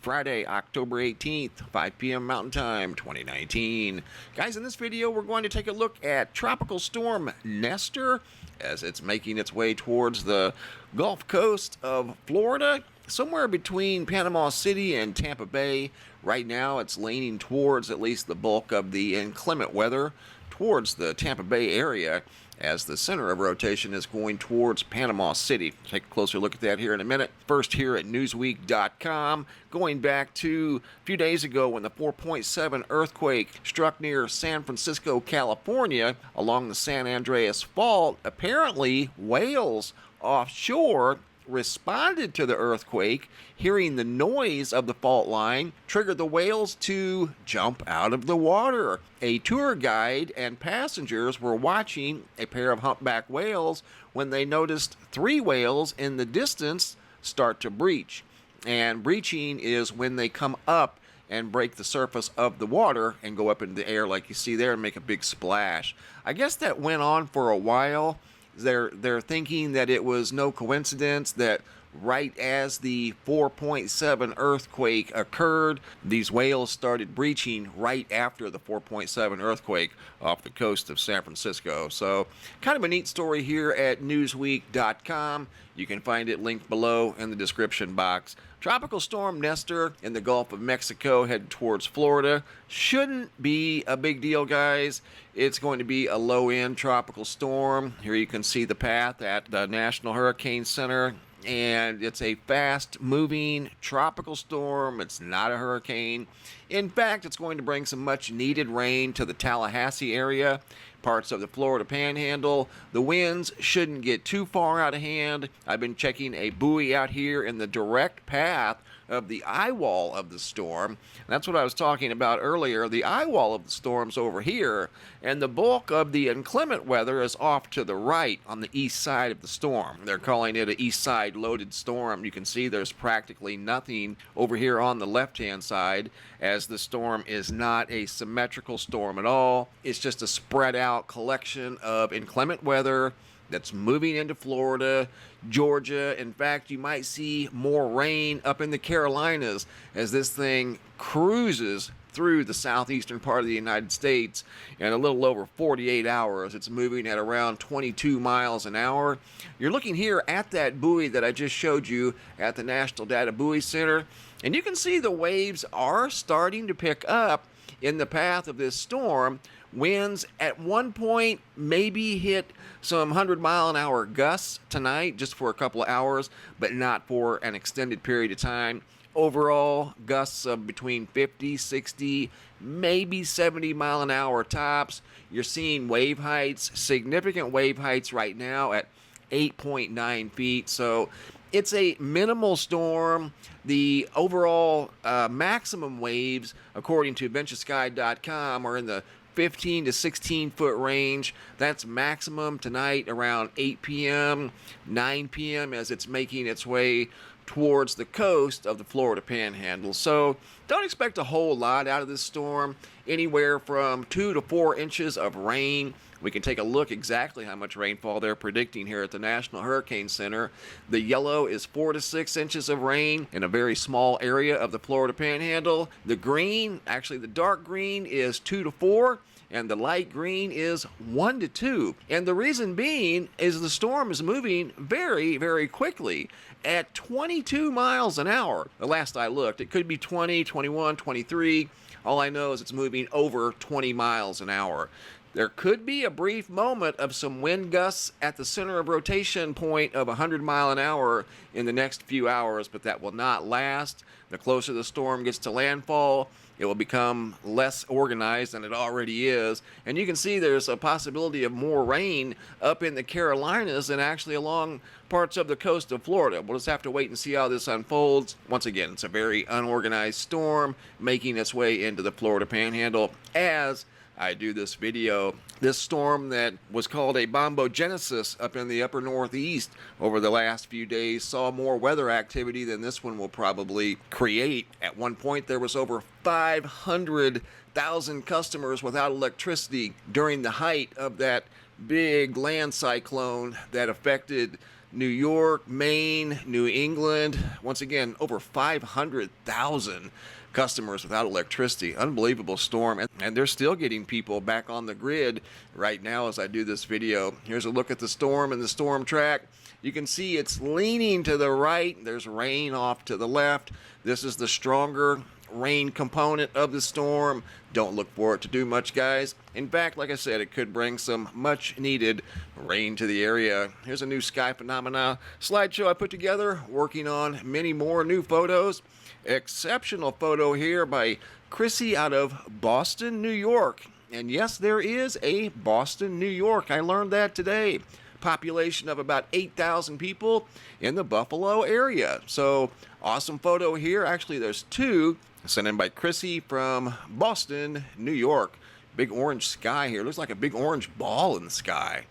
Friday, October 18th, 5 p.m. Mountain Time, 2019. Guys, in this video, we're going to take a look at Tropical Storm Nestor as it's making its way towards the Gulf Coast of Florida, somewhere between Panama City and Tampa Bay. Right now, it's leaning towards at least the bulk of the inclement weather towards the Tampa Bay area, as the center of rotation is going towards Panama City. Take a closer look at that here in a minute. First, here at Newsweek.com, going back to a few days ago when the 4.7 earthquake struck near San Francisco, California, along the San Andreas Fault. Apparently, whales offshore responded to the earthquake, hearing the noise of the fault line, triggered the whales to jump out of the water. A tour guide and passengers were watching a pair of humpback whales when they noticed three whales in the distance start to breach. And breaching is when they come up and break the surface of the water and go up into the air like you see there and make a big splash. I guess that went on for a while. They're thinking that it was no coincidence that right as the 4.7 earthquake occurred, these whales started breaching right after the 4.7 earthquake off the coast of San Francisco. So kind of a neat story here at Newsweek.com. You can find it linked below in the description box. Tropical Storm Nestor in the Gulf of Mexico headed towards Florida. Shouldn't be a big deal, guys. It's going to be a low-end tropical storm. Here you can see the path at the National Hurricane Center. And it's a fast-moving tropical storm. It's not a hurricane. In fact, it's going to bring some much-needed rain to the Tallahassee area, parts of the Florida Panhandle. The winds shouldn't get too far out of hand. I've been checking a buoy out here in the direct path of the eye wall of the storm. That's what I was talking about earlier. The eye wall of the storm's over here, and the bulk of the inclement weather is off to the right on the east side of the storm. They're calling it an east side loaded storm. You can see there's practically nothing over here on the left-hand side, as the storm is not a symmetrical storm at all. It's just a spread out collection of inclement weather that's moving into Florida, Georgia. In fact, you might see more rain up in the Carolinas as this thing cruises through the southeastern part of the United States in a little over 48 hours. It's moving at around 22 miles an hour. You're looking here at that buoy that I just showed you at the National Data Buoy Center, and you can see the waves are starting to pick up in the path of this storm. Winds at one point maybe hit some 100-mile-an-hour gusts tonight, just for a couple of hours, but not for an extended period of time. Overall, gusts of between 50, 60, maybe 70-mile-an-hour tops. You're seeing wave heights, significant wave heights right now at 8.9 feet. So it's a minimal storm. The overall maximum waves, according to VentureSky.com, are in the 15 to 16 foot range. That's maximum tonight around 8 p.m., 9 p.m. as it's making its way towards the coast of the Florida Panhandle. So don't expect a whole lot out of this storm. Anywhere from 2 to 4 inches of rain. We can take a look exactly how much rainfall they're predicting here at the National Hurricane Center. The yellow is 4 to 6 inches of rain in a very small area of the Florida Panhandle. The green, actually the dark green, is 2 to 4. And the light green is 1 to 2. And the reason being is the storm is moving very, very quickly at 22 miles an hour. The last I looked, it could be 20, 21, 23. All I know is it's moving over 20 miles an hour. There could be a brief moment of some wind gusts at the center of rotation point of 100 mile an hour in the next few hours, but that will not last. The closer the storm gets to landfall, it will become less organized than it already is. And you can see there's a possibility of more rain up in the Carolinas and actually along parts of the coast of Florida. We'll just have to wait and see how this unfolds. Once again, it's a very unorganized storm making its way into the Florida Panhandle as I do this video. This storm that was called a bombogenesis up in the upper northeast over the last few days saw more weather activity than this one will probably create. At one point, there was over 500,000 customers without electricity during the height of that big land cyclone that affected New York, Maine, New England. Once again, over 500,000 customers without electricity. Unbelievable storm. And they're still getting people back on the grid right now as I do this video. Here's a look at the storm and the storm track. You can see it's leaning to the right. There's rain off to the left. This is the stronger rain component of the storm. Don't look for it to do much, guys. In fact, like I said, it could bring some much needed rain to the area. Here's a new sky phenomena slideshow I put together, working on many more new photos. Exceptional photo here by Chrissy out of Boston, New York. And yes, there is a Boston, New York. I learned that today. Population of about 8,000 people in the Buffalo area. So awesome photo here. Actually, there's two sent in by Chrissy from Boston, New York. Big orange sky here. Looks like a big orange ball in the sky.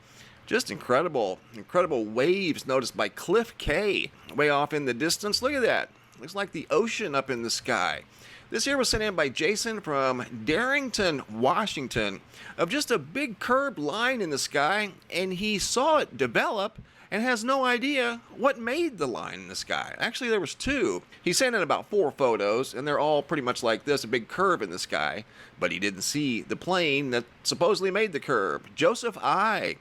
Just incredible. Incredible waves noticed by Cliff K way off in the distance. Look at that. Looks like the ocean up in the sky. This here was sent in by Jason from Darrington, Washington, of just a big curved line in the sky, and he saw it develop and has no idea what made the line in the sky. Actually, there was two. He sent in about 4 photos, and they're all pretty much like this, a big curve in the sky, but he didn't see the plane that supposedly made the curve. Joseph I.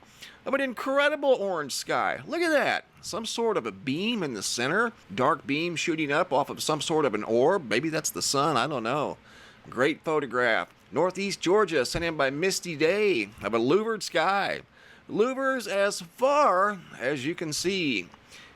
of an incredible orange sky. Look at that. Some sort of a beam in the center. Dark beam shooting up off of some sort of an orb. Maybe that's the sun. I don't know. Great photograph. Northeast Georgia, sent in by Misty Day of a louvered sky. Louvers as far as you can see.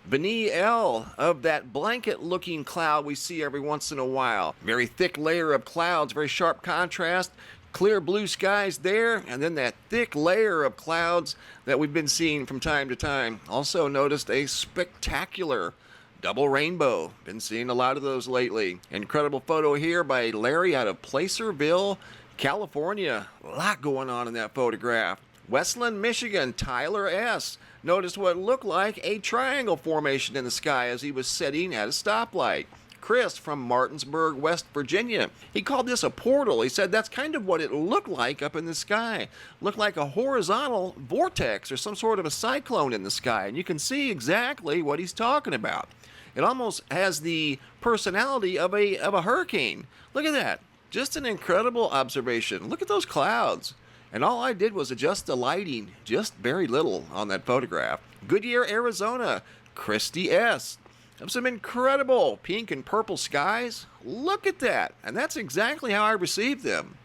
Vinny L of that blanket-looking cloud we see every once in a while. Very thick layer of clouds, very sharp contrast. Clear blue skies there, and then that thick layer of clouds that we've been seeing from time to time. Also noticed a spectacular double rainbow. Been seeing a lot of those lately. Incredible photo here by Larry out of Placerville, California. A lot going on in that photograph. Westland, Michigan, Tyler S. noticed what looked like a triangle formation in the sky as he was sitting at a stoplight. Chris from Martinsburg, West Virginia. He called this a portal. He said that's kind of what it looked like up in the sky. Looked like a horizontal vortex or some sort of a cyclone in the sky. And you can see exactly what he's talking about. It almost has the personality of a hurricane. Look at that. Just an incredible observation. Look at those clouds. And all I did was adjust the lighting, just very little on that photograph. Goodyear, Arizona, Christy S. of some incredible pink and purple skies. Look at that. And that's exactly how I received them.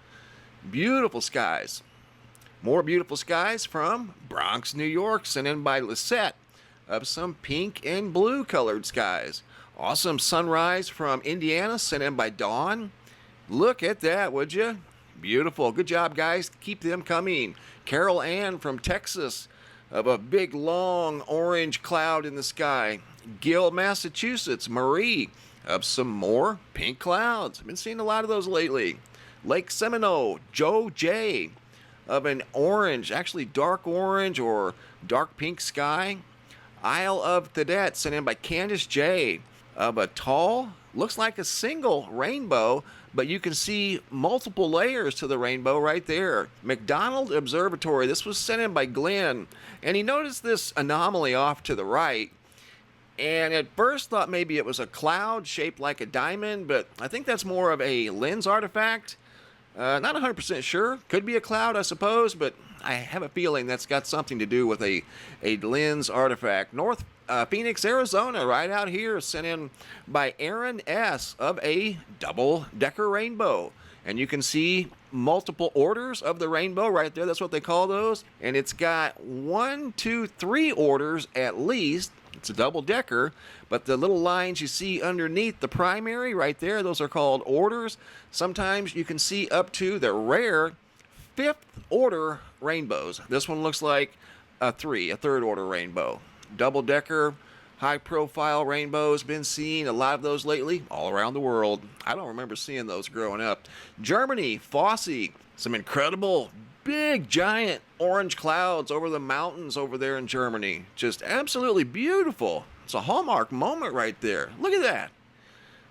Beautiful skies. More beautiful skies from Bronx, New York, sent in by Lisette of some pink and blue colored skies. Awesome sunrise from Indiana, sent in by Dawn. Look at that, would you? Beautiful. Good job, guys. Keep them coming. Carol Ann from Texas of a big, long orange cloud in the sky. Gill, Massachusetts, Marie of some more pink clouds. I've been seeing a lot of those lately. Lake Seminole, Joe J of an orange, actually dark orange or dark pink sky. Isle of Thadet, sent in by Candace J of a tall, looks like a single rainbow, but you can see multiple layers to the rainbow right there. McDonald Observatory, this was sent in by Glenn, and he noticed this anomaly off to the right, and at first thought maybe it was a cloud shaped like a diamond, but I think that's more of a lens artifact. Not 100% sure. Could be a cloud, I suppose, but I have a feeling that's got something to do with a lens artifact. North Phoenix, Arizona, right out here, sent in by Aaron S. of a double-decker rainbow. And you can see multiple orders of the rainbow right there. That's what they call those. And it's got 1, 2, 3 orders at least. It's a double-decker, but the little lines you see underneath the primary right there, those are called orders. Sometimes you can see up to the rare 5th order rainbows. This one looks like a 3rd order rainbow. Double-decker, high-profile rainbows. Been seeing a lot of those lately all around the world. I don't remember seeing those growing up. Germany, Fosse, some incredible big, giant orange clouds over the mountains over there in Germany. Just absolutely beautiful. It's a hallmark moment right there. Look at that.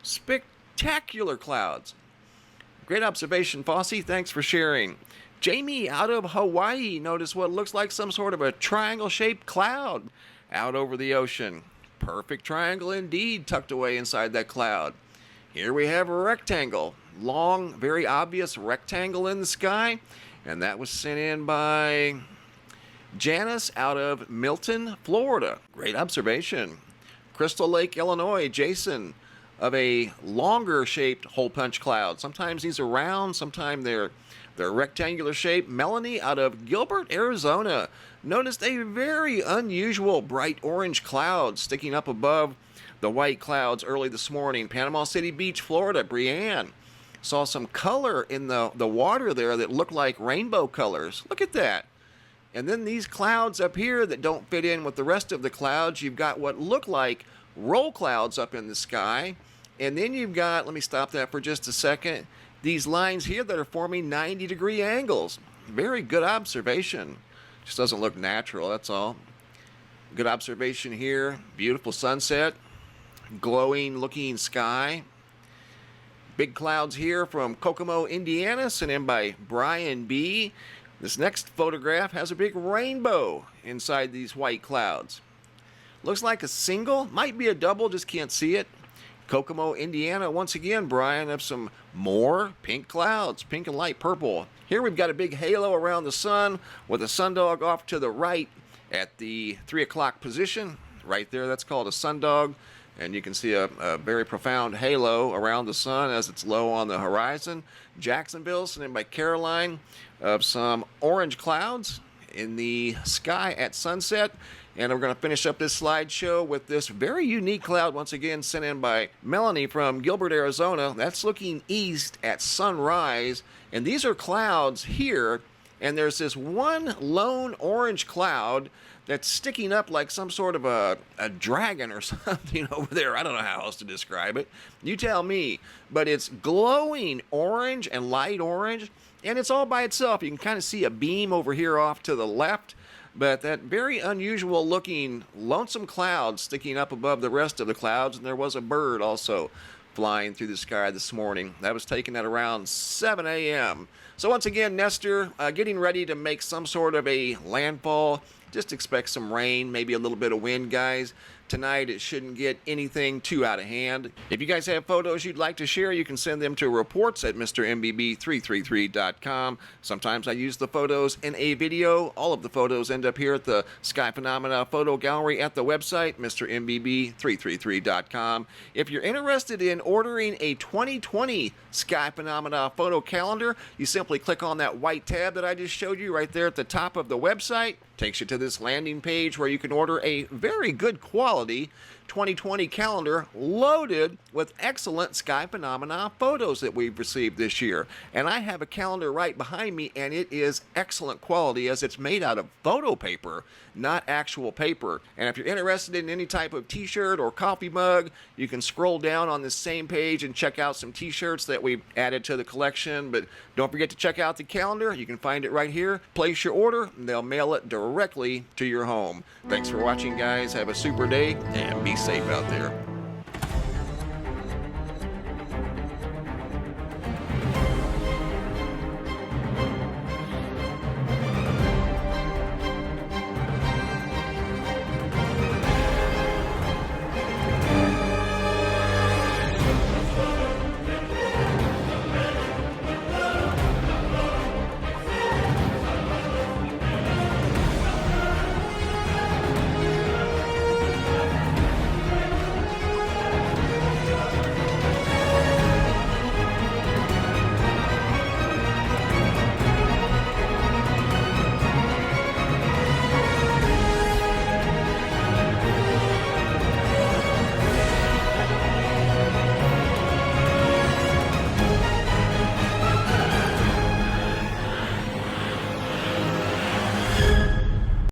Spectacular clouds. Great observation, Fosse. Thanks for sharing. Jamie out of Hawaii noticed what looks like some sort of a triangle-shaped cloud out over the ocean. Perfect triangle indeed, tucked away inside that cloud. Here we have a rectangle, long, very obvious rectangle in the sky, and that was sent in by Janice out of Milton, Florida. Great observation. Crystal Lake, Illinois, Jason of a longer shaped hole punch cloud. Sometimes these are round, sometimes they're rectangular shape. Melanie out of Gilbert, Arizona, noticed a very unusual bright orange cloud sticking up above the white clouds early this morning. Panama City Beach, Florida, Brianne saw some color in the water there that looked like rainbow colors. Look at that. And then these clouds up here that don't fit in with the rest of the clouds, you've got what look like roll clouds up in the sky. And then you've got, let me stop that for just a second, these lines here that are forming 90-degree angles. Very good observation. Just doesn't look natural, that's all. Good observation here. Beautiful sunset. Glowing looking sky. Big clouds here from Kokomo, Indiana, sent in by Brian B. This next photograph has a big rainbow inside these white clouds. Looks like a single, might be a double, just can't see it. Kokomo, Indiana, once again, Brian, have some more pink clouds, pink and light purple. Here we've got a big halo around the sun with a sundog off to the right at the 3 o'clock position. Right there, that's called a sundog. And you can see a very profound halo around the sun as it's low on the horizon. Jacksonville, sent in by Caroline, of some orange clouds in the sky at sunset. And we're going to finish up this slideshow with this very unique cloud, once again sent in by Melanie from Gilbert, Arizona. That's looking east at sunrise. And these are clouds here. And there's this one lone orange cloud that's sticking up like some sort of a dragon or something over there. I don't know how else to describe it. You tell me. But it's glowing orange and light orange. And it's all by itself. You can kind of see a beam over here off to the left. But that very unusual looking lonesome cloud sticking up above the rest of the clouds. And there was a bird also flying through the sky this morning. That was taken at around 7 a.m. So once again, Nestor getting ready to make some sort of a landfall. Just expect some rain, maybe a little bit of wind, guys. Tonight, it shouldn't get anything too out of hand. If you guys have photos you'd like to share, you can send them to reports at MrMBB333.com. Sometimes I use the photos in a video. All of the photos end up here at the Sky Phenomena Photo Gallery at the website, MrMBB333.com. If you're interested in ordering a 2020 Sky Phenomena Photo Calendar, you simply click on that white tab that I just showed you right there at the top of the website. Takes you to this landing page where you can order a very good quality 2020 calendar loaded with excellent Sky Phenomena photos that we've received this year. And I have a calendar right behind me, and it is excellent quality as it's made out of photo paper, not actual paper. And if you're interested in any type of t-shirt or coffee mug, you can scroll down on this same page and check out some t-shirts that we've added to the collection. But don't forget to check out the calendar. You can find it right here. Place your order, and they'll mail it directly to your home. Thanks for watching, guys. Have a super day, and be safe out there.